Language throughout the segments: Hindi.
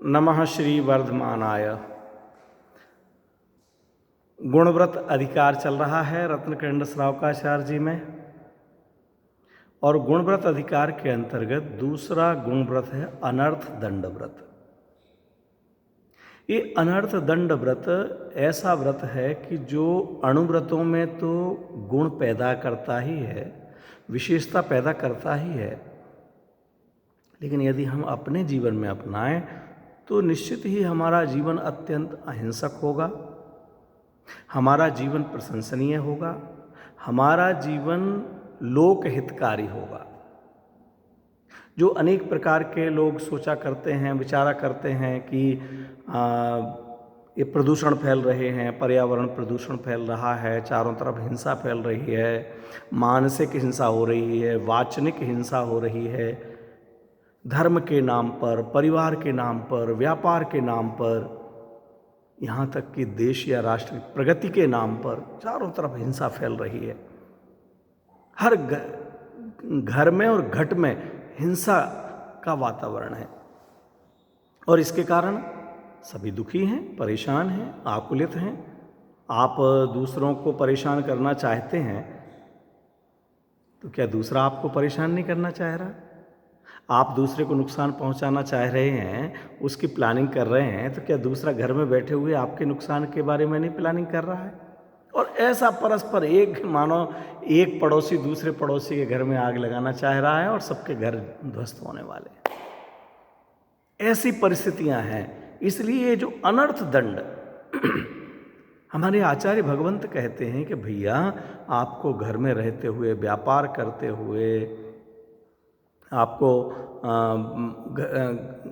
नमः श्री वर्धमानाय। गुणव्रत अधिकार चल रहा है रत्नकंड श्रावकाचार्य जी में, और गुणव्रत अधिकार के अंतर्गत दूसरा गुणव्रत है अनर्थ दंड व्रत। ये अनर्थ दंड व्रत ऐसा व्रत है कि जो अणुव्रतों में तो गुण पैदा करता ही है, विशेषता पैदा करता ही है, लेकिन यदि हम अपने जीवन में अपनाएं तो निश्चित ही हमारा जीवन अत्यंत अहिंसक होगा, हमारा जीवन प्रशंसनीय होगा, हमारा जीवन लोकहितकारी होगा। जो अनेक प्रकार के लोग सोचा करते हैं, विचारा करते हैं कि ये प्रदूषण फैल रहे हैं, पर्यावरण प्रदूषण फैल रहा है, चारों तरफ हिंसा फैल रही है, मानसिक हिंसा हो रही है, वाचनिक हिंसा हो रही है, धर्म के नाम पर, परिवार के नाम पर, व्यापार के नाम पर, यहाँ तक कि देश या राष्ट्र की प्रगति के नाम पर चारों तरफ हिंसा फैल रही है। हर घर में और घट में हिंसा का वातावरण है, और इसके कारण सभी दुखी हैं, परेशान हैं, आकुलित हैं। आप दूसरों को परेशान करना चाहते हैं तो क्या दूसरा आपको परेशान नहीं करना चाह रहा? आप दूसरे को नुकसान पहुंचाना चाह रहे हैं, उसकी प्लानिंग कर रहे हैं, तो क्या दूसरा घर में बैठे हुए आपके नुकसान के बारे में नहीं प्लानिंग कर रहा है? और ऐसा परस्पर एक मानो एक पड़ोसी दूसरे पड़ोसी के घर में आग लगाना चाह रहा है और सबके घर ध्वस्त होने वाले हैं। ऐसी परिस्थितियां हैं। इसलिए जो अनर्थ दंड हमारे आचार्य भगवंत कहते हैं कि भैया आपको घर में रहते हुए, व्यापार करते हुए, आपको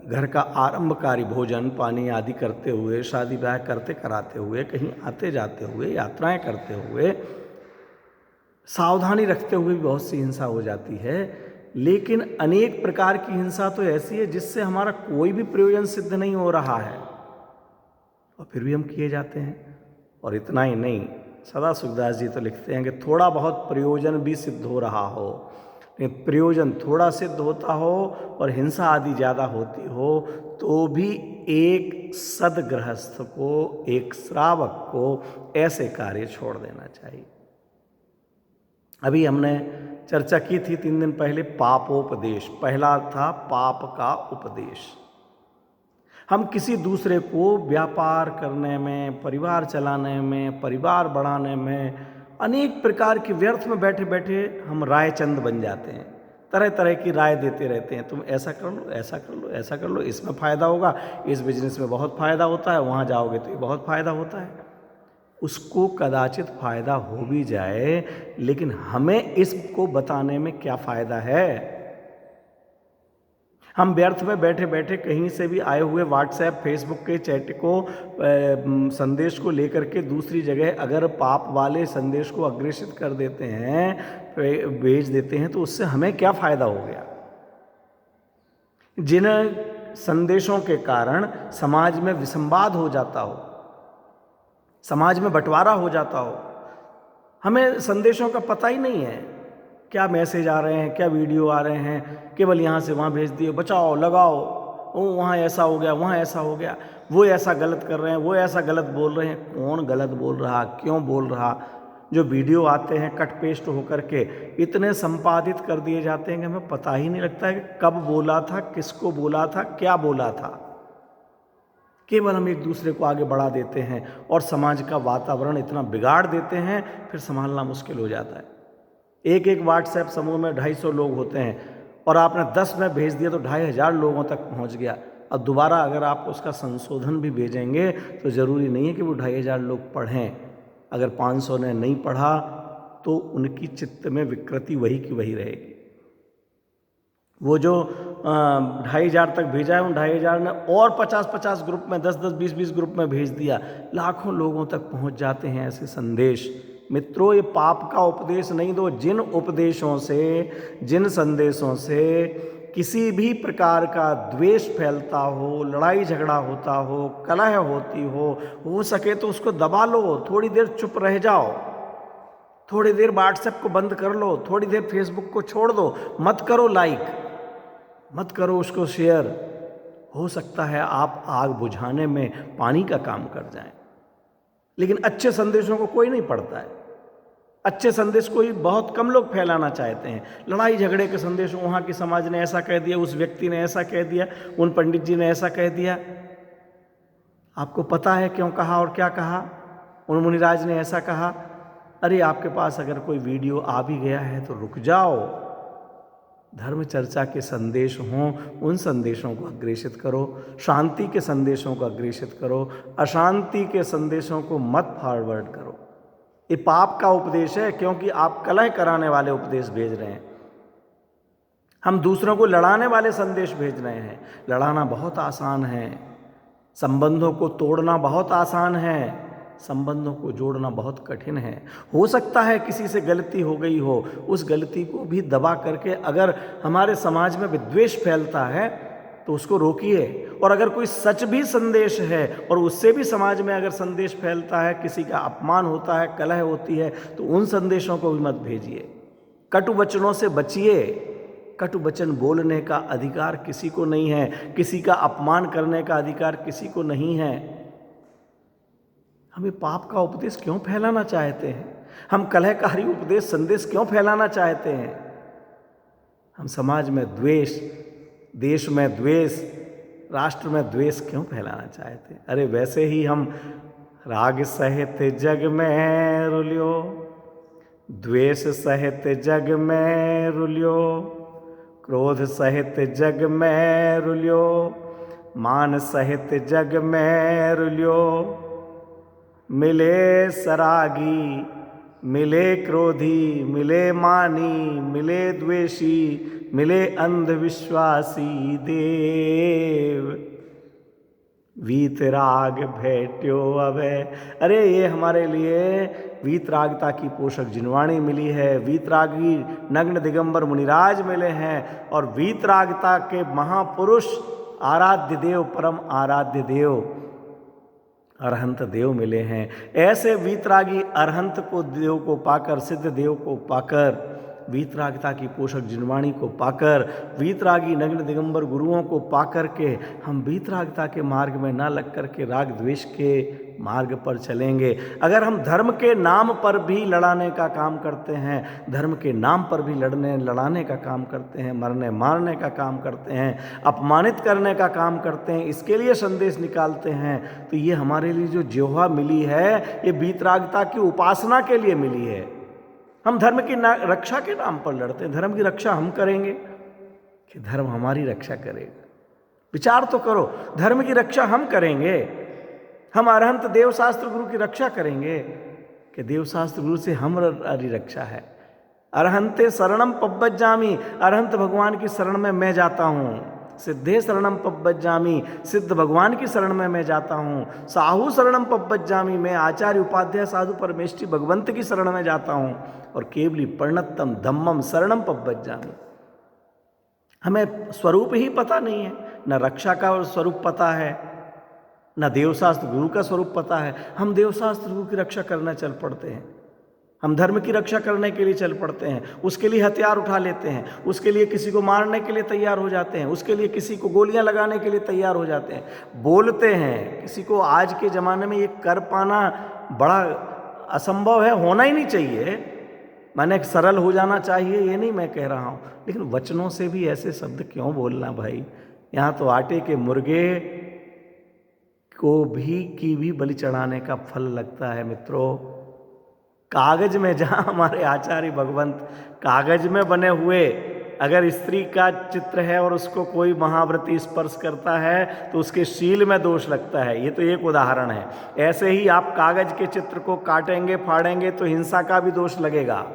घर का आरंभकारी भोजन पानी आदि करते हुए, शादी ब्याह करते कराते हुए, कहीं आते जाते हुए, यात्राएं करते हुए, सावधानी रखते हुए भी बहुत सी हिंसा हो जाती है। लेकिन अनेक प्रकार की हिंसा तो ऐसी है जिससे हमारा कोई भी प्रयोजन सिद्ध नहीं हो रहा है, और फिर भी हम किए जाते हैं। और इतना ही नहीं, सदा सुखदास जी तो लिखते हैं कि थोड़ा बहुत प्रयोजन भी सिद्ध हो रहा हो, प्रयोजन थोड़ा सिद्ध होता हो और हिंसा आदि ज़्यादा होती हो, तो भी एक सद्गृहस्थ को, एक श्रावक को ऐसे कार्य छोड़ देना चाहिए। अभी हमने चर्चा की थी 3 दिन पहले पापोपदेश। पहला था पाप का उपदेश। हम किसी दूसरे को व्यापार करने में, परिवार चलाने में, परिवार बढ़ाने में, अनेक प्रकार की व्यर्थ में बैठे बैठे हम राय चंद बन जाते हैं। तरह तरह की राय देते रहते हैं, तुम ऐसा कर लो, ऐसा कर लो, ऐसा कर लो, इसमें फ़ायदा होगा, इस बिजनेस में बहुत फ़ायदा होता है, वहाँ जाओगे तो ये बहुत फ़ायदा होता है। उसको कदाचित फ़ायदा हो भी जाए, लेकिन हमें इसको बताने में क्या फ़ायदा है? हम व्यर्थ में बैठे बैठे कहीं से भी आए हुए व्हाट्सएप, फेसबुक के चैट को, संदेश को लेकर के दूसरी जगह अगर पाप वाले संदेश को अग्रेषित कर देते हैं, भेज देते हैं, तो उससे हमें क्या फ़ायदा हो गया? जिन संदेशों के कारण समाज में विसंवाद हो जाता हो, समाज में बंटवारा हो जाता हो, हमें संदेशों का पता ही नहीं है, क्या मैसेज आ रहे हैं, क्या वीडियो आ रहे हैं, केवल यहाँ से वहाँ भेज दिए, बचाओ लगाओ, ओ वहाँ ऐसा हो गया, वहाँ ऐसा हो गया, वो ऐसा गलत कर रहे हैं, वो ऐसा गलत बोल रहे हैं। कौन गलत बोल रहा, क्यों बोल रहा? जो वीडियो आते हैं कट पेस्ट होकर के इतने संपादित कर दिए जाते हैं कि हमें पता ही नहीं लगता है कि कब बोला था, किसको बोला था, क्या बोला था। केवल हम एक दूसरे को आगे बढ़ा देते हैं और समाज का वातावरण इतना बिगाड़ देते हैं, फिर संभालना मुश्किल हो जाता है। एक एक व्हाट्सएप समूह में 250 लोग होते हैं, और आपने 10 में भेज दिया तो 2500 लोगों तक पहुंच गया। अब दोबारा अगर आप उसका संशोधन भी भेजेंगे तो ज़रूरी नहीं है कि वो 2500 लोग पढ़ें। अगर 500 ने नहीं पढ़ा तो उनकी चित्त में विकृति वही की वही रहेगी। वो जो 2500 तक भेजा है, उन 2500 ने और 50-50 ग्रुप में, 10-10, 20-20 ग्रुप में भेज दिया, लाखों लोगों तक पहुंच जाते हैं ऐसे संदेश। मित्रों, ये पाप का उपदेश नहीं दो। जिन उपदेशों से, जिन संदेशों से किसी भी प्रकार का द्वेष फैलता हो, लड़ाई झगड़ा होता हो, कलह होती हो सके तो उसको दबा लो, थोड़ी देर चुप रह जाओ, थोड़ी देर व्हाट्सएप को बंद कर लो, थोड़ी देर फेसबुक को छोड़ दो, मत करो लाइक, मत करो उसको शेयर, हो सकता है आप आग बुझाने में पानी का काम कर जाएं, लेकिन अच्छे संदेशों को कोई नहीं पढ़ता है। अच्छे संदेश को ही बहुत कम लोग फैलाना चाहते हैं। लड़ाई झगड़े के संदेश, वहाँ की समाज ने ऐसा कह दिया, उस व्यक्ति ने ऐसा कह दिया, उन पंडित जी ने ऐसा कह दिया। आपको पता है क्यों कहा और क्या कहा? उन मुनिराज ने ऐसा कहा। अरे आपके पास अगर कोई वीडियो आ भी गया है तो रुक जाओ, धर्म चर्चा के संदेश हों, उन संदेशों को अग्रेषित करो, शांति के संदेशों को अग्रेषित करो, अशांति के संदेशों को मत फॉरवर्ड करो। ये पाप का उपदेश है, क्योंकि आप कलह कराने वाले उपदेश भेज रहे हैं। हम दूसरों को लड़ाने वाले संदेश भेज रहे हैं। लड़ाना बहुत आसान है, संबंधों को तोड़ना बहुत आसान है, संबंधों को जोड़ना बहुत कठिन है। हो सकता है किसी से गलती हो गई हो, उस गलती को भी दबा करके अगर हमारे समाज में विद्वेष फैलता है तो उसको रोकिए। और अगर कोई सच भी संदेश है और उससे भी समाज में अगर संदेश फैलता है, किसी का अपमान होता है, कलह होती है, तो उन संदेशों को भी मत भेजिए। कटु वचनों से बचिए। कटु वचन बोलने का अधिकार किसी को नहीं है, किसी का अपमान करने का अधिकार किसी को नहीं है। हम ये पाप का उपदेश क्यों फैलाना चाहते हैं? हम कलहकारी उपदेश संदेश क्यों फैलाना चाहते हैं? हम समाज में द्वेष, देश में द्वेष, राष्ट्र में द्वेष क्यों फैलाना चाहते हैं? अरे वैसे ही हम राग सहित जग में रुलियो, द्वेष सहित जग में रुलियो, क्रोध सहित जग में रुलियो, मान सहित जग में रुलियो। मिले सरागी, मिले क्रोधी, मिले मानी, मिले द्वेषी, मिले अंधविश्वासी देव, वीतराग भेट्यो अवे। अरे ये हमारे लिए वीतरागता की पोषक जिनवाणी मिली है, वीतरागी नग्न दिगंबर मुनिराज मिले हैं, और वीतरागता के महापुरुष आराध्य देव, परम आराध्य देव अरहंत देव मिले हैं। ऐसे वीतरागी अरहंत को देव को पाकर, सिद्ध देव को पाकर, वीतरागता की पोषक जिनवाणी को पाकर, वीतरागी नग्न दिगंबर गुरुओं को पाकर के हम वीतरागता के मार्ग में ना लग कर के राग द्वेष के मार्ग पर चलेंगे। अगर हम धर्म के नाम पर भी लड़ाने का काम करते हैं, धर्म के नाम पर भी लड़ाने का काम करते हैं, मरने मारने का काम करते हैं, अपमानित करने का काम करते हैं, इसके लिए संदेश निकालते हैं, तो ये हमारे लिए जो जिह्वा मिली है, ये वीतरागता की उपासना के लिए मिली है। हम धर्म की रक्षा के नाम पर लड़ते हैं। धर्म की रक्षा हम करेंगे कि धर्म हमारी रक्षा करेगा? विचार तो करो। धर्म की रक्षा हम करेंगे, हम अरहंत देवशास्त्र गुरु की रक्षा करेंगे कि देवशास्त्र गुरु से हमारी रक्षा है? अरहंते शरणम पब्बज्जामि, अरहंत भगवान की शरण में मैं जाता हूँ। सिद्धे शरणम पब्बज्जामि, सिद्ध भगवान की शरण में मैं जाता हूँ। साहू शरणम पब्बज्जामि, मैं आचार्य उपाध्याय साधु परमेष्ठी भगवंत की शरण में जाता हूँ। और केवली पर्णत्तम धम्मम शरणम पब्बज्जामि। हमें स्वरूप ही पता नहीं है, न रक्षा का स्वरूप पता है, न देवशास्त्र गुरु का स्वरूप पता है। हम देवशास्त्र गुरु की रक्षा करना चल पड़ते हैं, हम धर्म की रक्षा करने के लिए चल पड़ते हैं, उसके लिए हथियार उठा लेते हैं, उसके लिए किसी को मारने के लिए तैयार हो जाते हैं, उसके लिए किसी को गोलियां लगाने के लिए तैयार हो जाते हैं, बोलते हैं। किसी को आज के ज़माने में ये कर पाना बड़ा असंभव है, होना ही नहीं चाहिए। मैंने सरल हो जाना चाहिए, ये नहीं मैं कह रहा हूँ, लेकिन वचनों से भी ऐसे शब्द क्यों बोलना भाई? यहाँ तो आटे के मुर्गे को भी बलि चढ़ाने का फल लगता है मित्रों। कागज में, जहाँ हमारे आचार्य भगवंत कागज में बने हुए, अगर स्त्री का चित्र है और उसको कोई महाव्रती स्पर्श करता है तो उसके शील में दोष लगता है। ये तो एक उदाहरण है। ऐसे ही आप कागज के चित्र को काटेंगे फाड़ेंगे तो हिंसा का भी दोष लगेगा।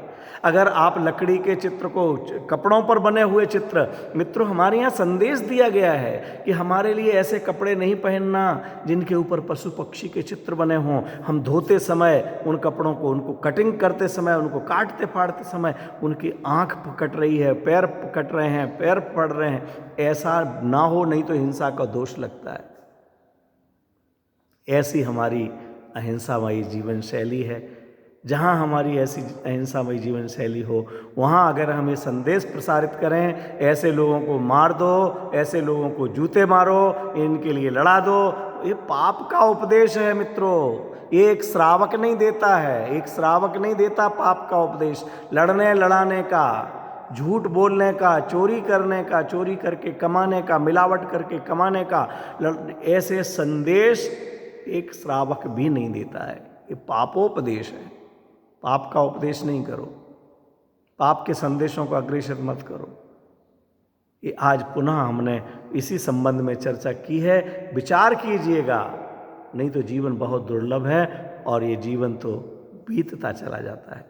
अगर आप लकड़ी के चित्र को, कपड़ों पर बने हुए चित्र, मित्रों हमारे यहाँ संदेश दिया गया है कि हमारे लिए ऐसे कपड़े नहीं पहनना जिनके ऊपर पशु पक्षी के चित्र बने हों। हम धोते समय उन कपड़ों को, उनको कटिंग करते समय, उनको काटते फाड़ते समय उनकी आँख कट रही है, पैर कट रहे हैं, पैर पड़ रहे हैं, ऐसा ना हो, नहीं तो हिंसा का दोष लगता है। ऐसी हमारी अहिंसामयी जीवन शैली है। जहाँ हमारी ऐसी अहिंसामयी जीवन शैली हो, वहाँ अगर हम ये संदेश प्रसारित करें, ऐसे लोगों को मार दो, ऐसे लोगों को जूते मारो, इनके लिए लड़ा दो, ये पाप का उपदेश है मित्रों। ये एक श्रावक नहीं देता है, एक श्रावक नहीं देता पाप का उपदेश। लड़ने लड़ाने का, झूठ बोलने का, चोरी करने का, चोरी करके कमाने का, मिलावट करके कमाने का, ऐसे संदेश एक श्रावक भी नहीं देता है। ये पापोपदेश है। पाप का उपदेश नहीं करो, पाप के संदेशों को अग्रेसर मत करो। ये आज पुनः हमने इसी संबंध में चर्चा की है। विचार कीजिएगा, नहीं तो जीवन बहुत दुर्लभ है और ये जीवन तो बीतता चला जाता है।